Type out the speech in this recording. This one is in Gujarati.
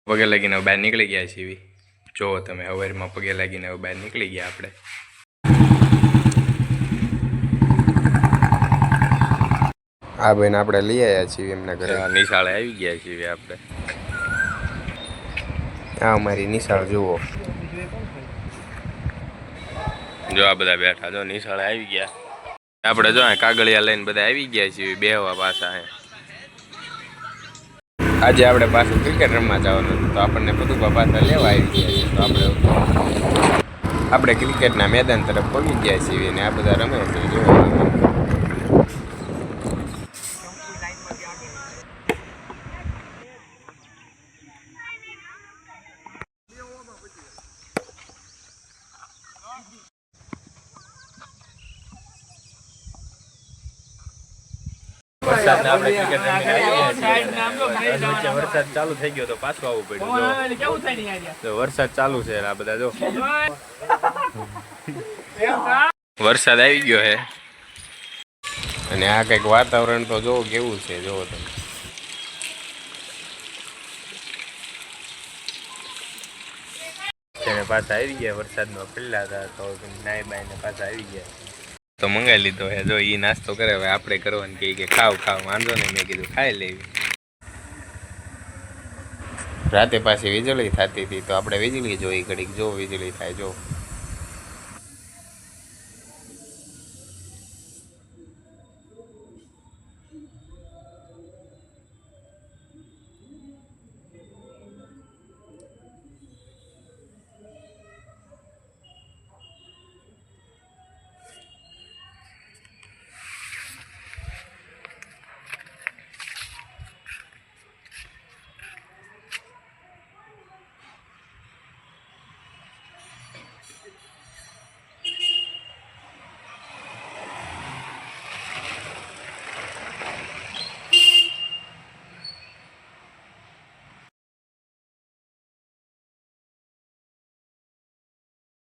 પગે લાગીને બહાર નીકળી ગયા છીએ. જુઓ તમે હવારમાં પગે લાગીને બહાર નીકળી ગયા આપણે. આ ભાઈને આપણે લઈ આવ્યા છીએ એમના ઘરે. નિશાળે આવી ગયા છીએ આપણે. આ અમારી નિશાળ જુઓ. જો આ બધા બેઠા જો નિશાળે આવી ગયા. આપણે જો કાગળિયા લઈને બધા આવી ગયા છીએ બેહવા પાછા. આજે આપણે પાછું ક્રિકેટ રમવા જવાનું હતું તો આપણને બધું પાછા લેવા આવી ગયા છે. તો આપણે ક્રિકેટના મેદાન તરફ પહોંચી ગયા છીએ અને આ બધા રમે છે. જો વરસાદ ચાલુ થઈ ગયો તો પાછું આવવું પડ્યું. વરસાદ ચાલુ છે આ બધા જો વરસાદ આવી ગયો છે અને આ કઈક વાતાવરણ તો જોવો કેવું છે. જોવો તમે પાછા આવી ગયા. વરસાદમાં પેલા હતા તો નાઈ બાઈને પાછા આવી ગયા. તો મંગાવી લીધો હે. જો એ નાસ્તો કરે હવે આપણે કરવાનું કે ખાવ વાંધો નહીં. મેં કીધું ખાઈ લેવી. રાતે પાછી વીજળી થતી હતી તો આપણે વીજળી જોઈ ઘડીક જો વીજળી થાય જો.